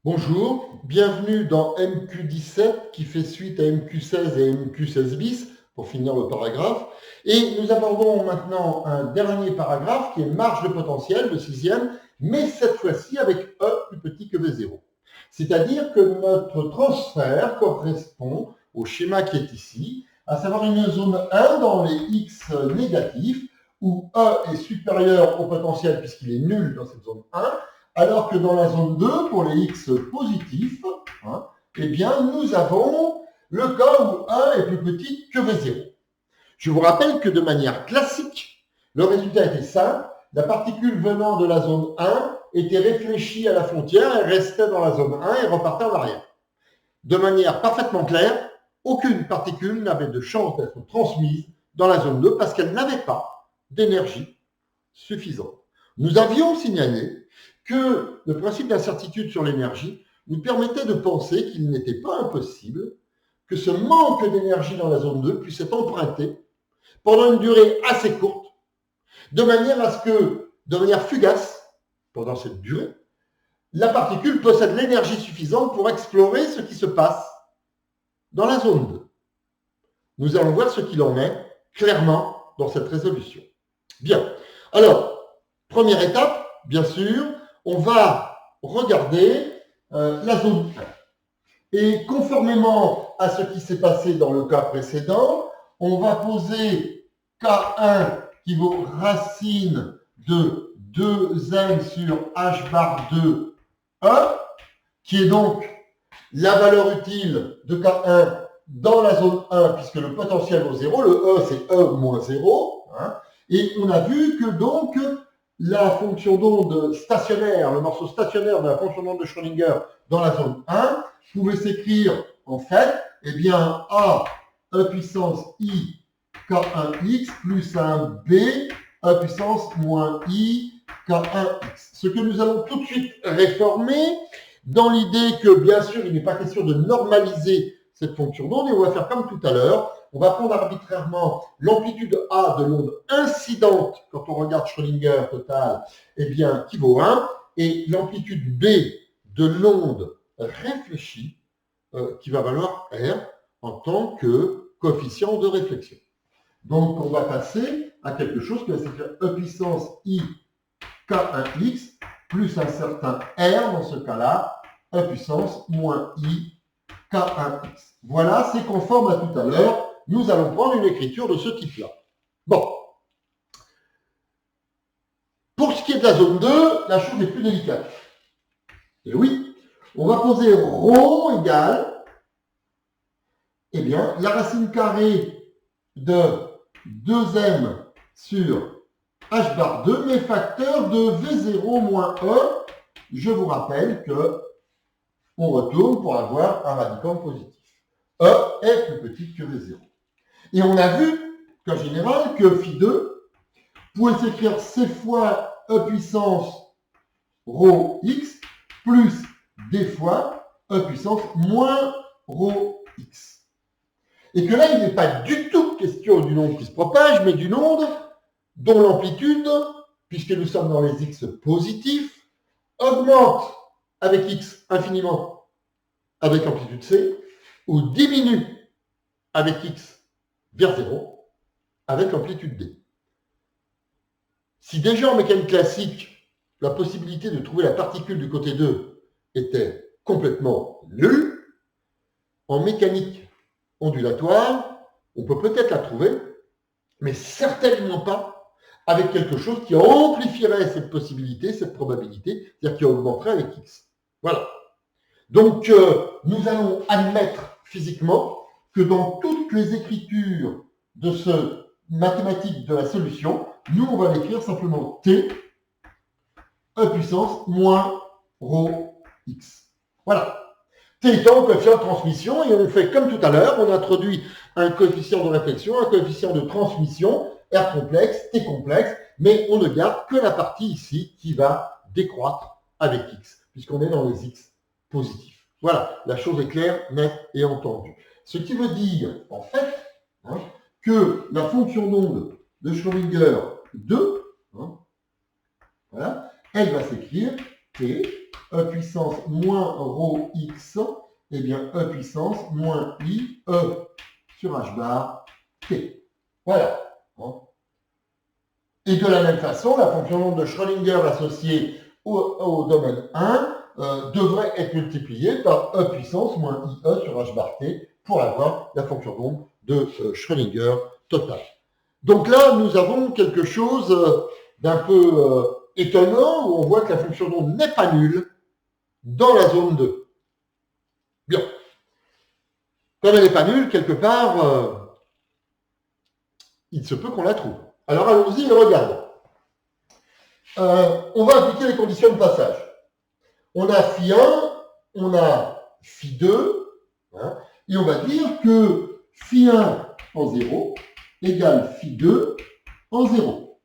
Bonjour, bienvenue dans MQ17 qui fait suite à MQ16 et MQ16 bis pour finir le paragraphe. Et nous abordons maintenant un dernier paragraphe qui est marge de potentiel, le sixième, mais cette fois-ci avec E plus petit que V0. C'est-à-dire que notre transfert correspond au schéma qui est ici, à savoir une zone 1 dans les X négatifs où E est supérieur au potentiel puisqu'il est nul dans cette zone 1, alors que dans la zone 2, pour les X positifs, eh bien, nous avons le cas où 1 est plus petit que V0. Je vous rappelle que de manière classique, le résultat était simple. La particule venant de la zone 1 était réfléchie à la frontière, elle restait dans la zone 1 et repartait en arrière. De manière parfaitement claire, aucune particule n'avait de chance d'être transmise dans la zone 2 parce qu'elle n'avait pas d'énergie suffisante. Nous avions signalé que le principe d'incertitude sur l'énergie nous permettait de penser qu'il n'était pas impossible que ce manque d'énergie dans la zone 2 puisse être emprunté pendant une durée assez courte, de manière à ce que, de manière fugace, pendant cette durée, la particule possède l'énergie suffisante pour explorer ce qui se passe dans la zone 2. Nous allons voir ce qu'il en est clairement dans cette résolution. Bien. Alors, première étape, bien sûr, on va regarder la zone 1. Et conformément à ce qui s'est passé dans le cas précédent, on va poser K1 qui vaut racine de 2n sur h bar 2e, qui est donc la valeur utile de K1 dans la zone 1, puisque le potentiel vaut 0, le E c'est E moins 0, et on a vu que donc la fonction d'onde stationnaire, le morceau stationnaire de la fonction d'onde de Schrödinger dans la zone 1 pouvait s'écrire en fait, eh bien, A E puissance I K1x plus un B E puissance moins I K1x. Ce que nous allons tout de suite réformer dans l'idée que, bien sûr, il n'est pas question de normaliser cette fonction d'onde et on va faire comme tout à l'heure. On va prendre arbitrairement l'amplitude A de l'onde incidente quand on regarde Schrödinger total, eh bien, qui vaut 1, et l'amplitude B de l'onde réfléchie qui va valoir R en tant que coefficient de réflexion. Donc, on va passer à quelque chose qui va s'écrire E puissance I K1x plus un certain R, dans ce cas-là, E puissance moins I K1x. Voilà, c'est conforme à tout à l'heure. Nous allons prendre une écriture de ce type-là. Bon. Pour ce qui est de la zone 2, la chose est plus délicate. Et oui, on va poser ρ égale, eh bien, la racine carrée de 2m sur h bar 2, mais facteur de V0 moins E. Je vous rappelle que on retourne pour avoir un radicand positif. E est plus petit que V0. Et on a vu qu'en général, que phi2 pouvait s'écrire c fois E puissance rho x plus d fois E puissance moins rho x. Et que là, il n'est pas du tout question d'une onde qui se propage, mais d'une onde dont l'amplitude, puisque nous sommes dans les x positifs, augmente avec x infiniment avec amplitude c, ou diminue avec x vers 0 avec amplitude d. Si déjà en mécanique classique, la possibilité de trouver la particule du côté 2 était complètement nulle, en mécanique ondulatoire, on peut peut-être la trouver, mais certainement pas avec quelque chose qui amplifierait cette possibilité, cette probabilité, c'est-à-dire qui augmenterait avec x. Voilà. Donc, nous allons admettre physiquement que dans toutes les écritures de ce mathématique de la solution, nous, on va l'écrire simplement T, E puissance moins rho x. Voilà. T étant le coefficient de transmission, et on fait comme tout à l'heure, on introduit un coefficient de réflexion, un coefficient de transmission, R complexe, T complexe, mais on ne garde que la partie ici qui va décroître avec x, puisqu'on est dans les x positifs. Voilà, la chose est claire, nette et entendue. Ce qui veut dire, en fait, que la fonction d'onde de Schrödinger 2, voilà, elle va s'écrire T E puissance moins rho x, eh bien E puissance moins I, E sur H bar T. Voilà. Et de la même façon, la fonction d'onde de Schrödinger associée au domaine 1 devrait être multipliée par E puissance moins IE sur H bar T pour avoir la fonction d'onde de Schrödinger totale. Donc là, nous avons quelque chose d'un peu étonnant où on voit que la fonction d'onde n'est pas nulle dans la zone 2. Bien. Comme elle n'est pas nulle, quelque part, il se peut qu'on la trouve. Alors allons-y et regardons. On va appliquer les conditions de passage. On a phi 1, on a phi 2, hein, et on va dire que phi 1 en 0 égale phi 2 en 0.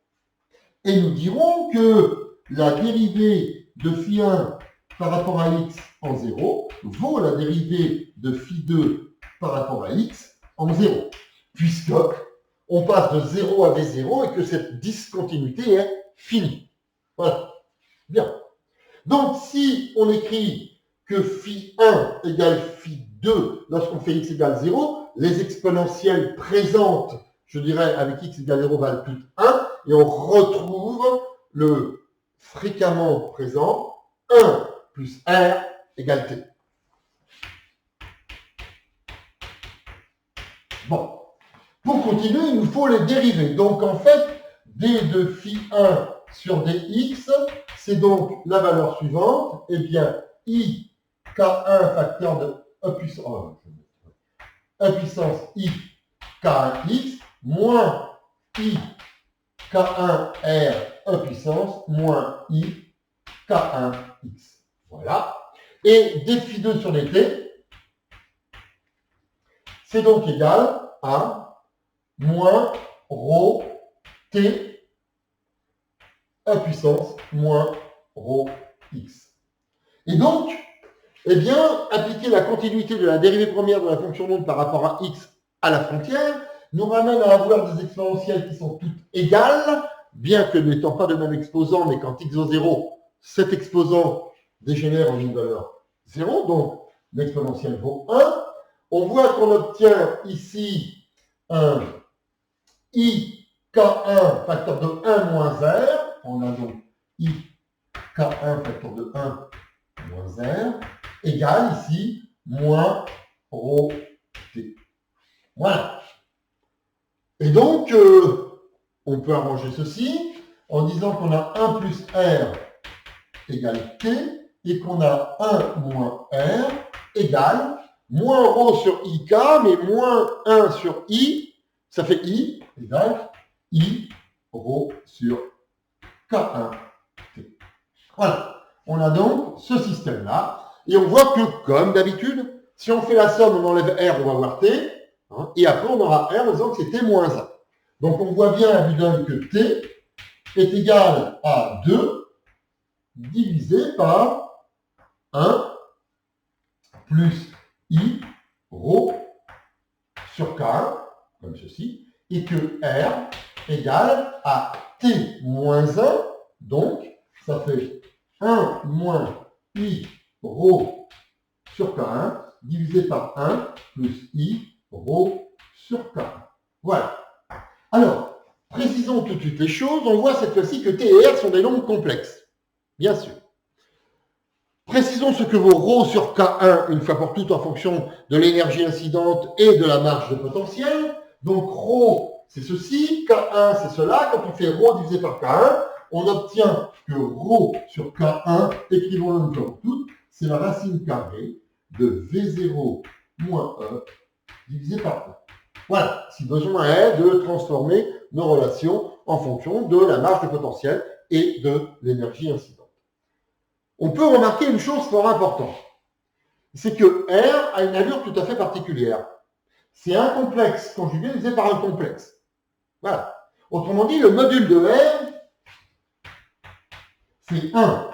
Et nous dirons que la dérivée de phi 1 par rapport à x en 0 vaut la dérivée de phi 2 par rapport à x en 0, puisque on passe de 0 à v0 et que cette discontinuité est finie. Voilà. Bien. Donc, si on écrit que phi 1 égale phi 2 lorsqu'on fait x égale 0, les exponentielles présentes, je dirais, avec x égale 0 valent toutes 1, et on retrouve le fréquemment présent 1 plus r égale t. Bon. Pour continuer, il nous faut les dériver. Donc, en fait, d de phi 1 sur dx, c'est donc la valeur suivante. Eh bien, i k1 facteur de e puissance i k1x moins i k1r e puissance moins i k1x. Voilà. Et d phi 2 sur dt, c'est donc égal à moins rho t e puissance moins rho x. Et donc, eh bien, appliquer la continuité de la dérivée première de la fonction d'onde par rapport à x à la frontière nous ramène à avoir des exponentielles qui sont toutes égales, bien que n'étant pas de même exposant, mais quand x vaut 0, cet exposant dégénère en une valeur 0, donc l'exponentielle vaut 1. On voit qu'on obtient ici un i k1 facteur de 1 moins r. On a donc i k1 facteur de 1 moins r égale ici moins rho t. Voilà. Et donc, on peut arranger ceci en disant qu'on a 1 plus r égale t et qu'on a 1 moins r égale moins rho sur ik, mais moins 1 sur i, ça fait i égale i rho sur k1t. Voilà. On a donc ce système-là. Et on voit que, comme d'habitude, si on fait la somme, on enlève r, on va avoir t. Hein, et après, on aura r en disant que c'est t moins 1. Donc, on voit bien à vue d'œil que t est égal à 2 divisé par 1 plus i rho sur k1, comme ceci, et que r égale à t moins 1. Donc, ça fait 1 moins i rho sur K1 divisé par 1 plus i rho sur K1. Voilà. Alors, précisons tout de suite les choses. On voit cette fois-ci que t et r sont des nombres complexes. Bien sûr. Précisons ce que vaut rho sur K1 une fois pour toutes en fonction de l'énergie incidente et de la marge de potentiel. Donc, rho, c'est ceci, K1, c'est cela. Quand on fait rho divisé par K1, on obtient que rho sur K1, écrivons-le une fois pour toutes, c'est la racine carrée de V0 moins E divisé par 1. Voilà, si besoin est de transformer nos relations en fonction de la marge de potentiel et de l'énergie incidente. On peut remarquer une chose fort importante, c'est que R a une allure tout à fait particulière. C'est un complexe conjugué divisé par un complexe. Voilà. Autrement dit, le module de R, c'est 1.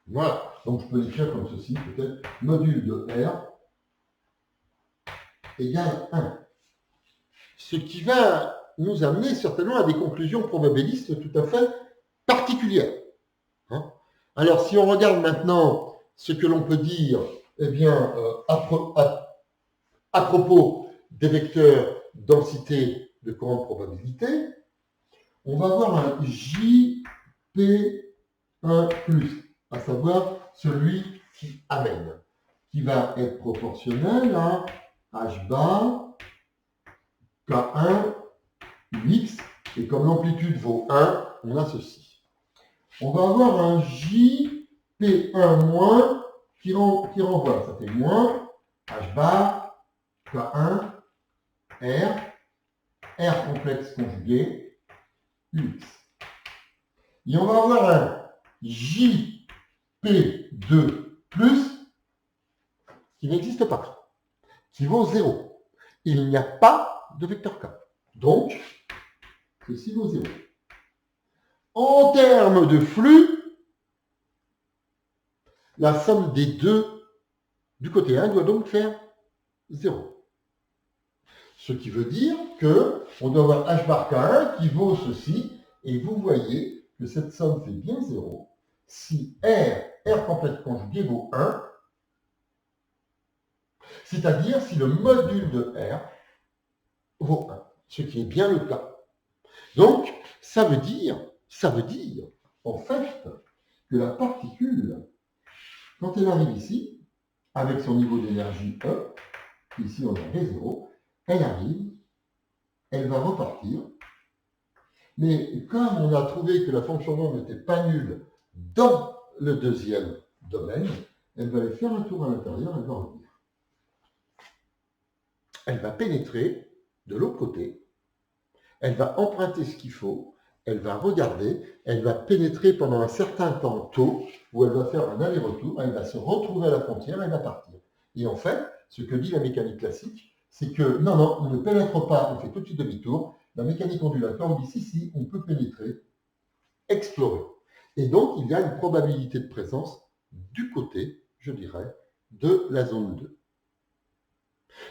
Voilà. Donc, je peux l'écrire comme ceci, peut-être. Module de R égale 1. Ce qui va nous amener certainement à des conclusions probabilistes tout à fait particulières. Hein? Alors, si on regarde maintenant ce que l'on peut dire, eh bien, à propos des vecteurs densité de courant de probabilité, on va avoir un JP1+, à savoir celui qui amène, qui va être proportionnel à H bar, K1, Ux, et comme l'amplitude vaut 1, on a ceci. On va avoir un JP1- qui renvoie, ça fait moins H bar, K1, R complexe conjugué, Ux. Et on va avoir un JP2+, qui n'existe pas, qui vaut 0. Il n'y a pas de vecteur K. Donc, ceci vaut 0. En termes de flux, la somme des deux du côté 1 doit donc faire 0. Ce qui veut dire qu'on doit avoir H bar K1 qui vaut ceci, et vous voyez que cette somme fait bien 0 si R complexe conjugué vaut 1, c'est-à-dire si le module de R vaut 1, ce qui est bien le cas. Donc, ça veut dire, en fait, que la particule, quand elle arrive ici, avec son niveau d'énergie E, ici on a V0, elle arrive, elle va repartir, mais comme on a trouvé que la fonction d'onde n'était pas nulle dans le deuxième domaine, elle va aller faire un tour à l'intérieur, elle va revenir. Elle va pénétrer de l'autre côté, elle va emprunter ce qu'il faut, elle va regarder, elle va pénétrer pendant un certain temps tôt, où elle va faire un aller-retour, elle va se retrouver à la frontière, elle va partir. Et en fait, ce que dit la mécanique classique, c'est que non, on ne pénètre pas, on fait tout de suite demi-tour. La mécanique ondulatoire dit si, on peut pénétrer, explorer. Et donc, il y a une probabilité de présence du côté, je dirais, de la zone 2.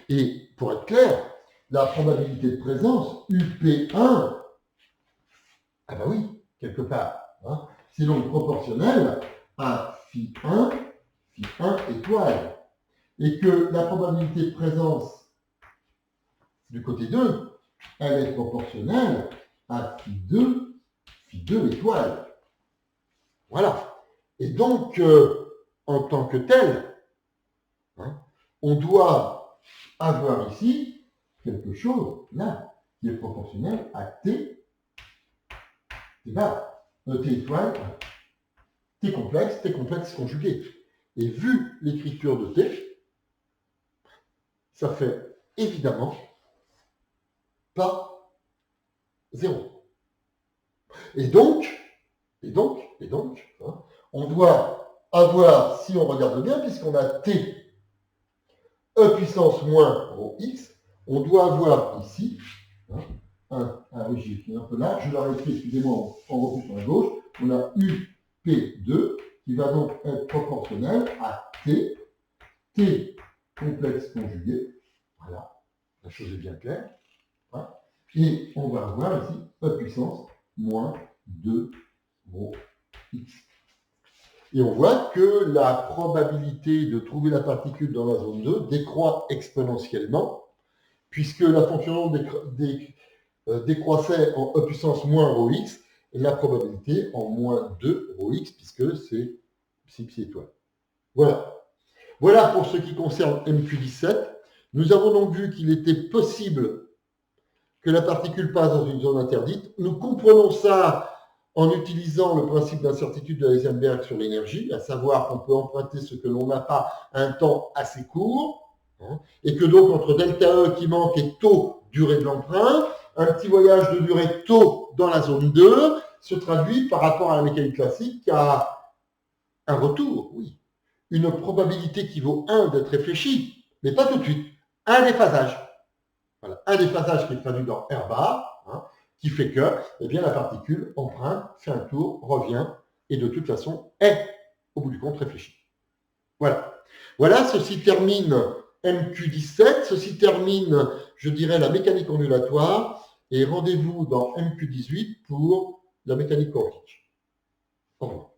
Et pour être clair, la probabilité de présence, UP1, ah ben oui, quelque part, hein, c'est donc proportionnel à phi1 étoile. Et que la probabilité de présence du côté 2, elle est proportionnelle à phi2 étoile. Voilà. Et donc, en tant que tel, hein, on doit avoir ici quelque chose, là, qui est proportionnel à T bar. T étoile, T complexe conjugué. Et vu l'écriture de T, ça fait évidemment pas 0. Et donc, hein, on doit avoir, si on regarde bien, puisqu'on a T E puissance moins rho x, on doit avoir ici, hein, oui, j'ai écrit un peu large, je l'aurais écrit, excusez-moi, en repoussant sur la gauche, on a UP2 qui va donc être proportionnel à T complexe conjugué, voilà, la chose est bien claire, hein, et on va avoir ici E puissance moins 2 rho x. Et on voit que la probabilité de trouver la particule dans la zone 2 décroît exponentiellement, puisque la fonction décroissait en E puissance moins rho x, et la probabilité en moins 2 rho x, puisque c'est psi étoile. Voilà. Voilà pour ce qui concerne MQ17. Nous avons donc vu qu'il était possible que la particule passe dans une zone interdite. Nous comprenons ça en utilisant le principe d'incertitude de Heisenberg sur l'énergie, à savoir qu'on peut emprunter ce que l'on n'a pas à un temps assez court, hein, et que donc entre delta E qui manque et taux, durée de l'emprunt, un petit voyage de durée taux dans la zone 2 se traduit par rapport à la mécanique classique à un retour, oui, une probabilité qui vaut 1 d'être réfléchie, mais pas tout de suite, un déphasage. Voilà, un déphasage qui est traduit dans R bar, hein, qui fait que eh bien, la particule emprunte, fait un tour, revient, et de toute façon est, au bout du compte, réfléchie. Voilà. Voilà, ceci termine MQ17, ceci termine, je dirais, la mécanique ondulatoire, et rendez-vous dans MQ18 pour la mécanique quantique. Au revoir.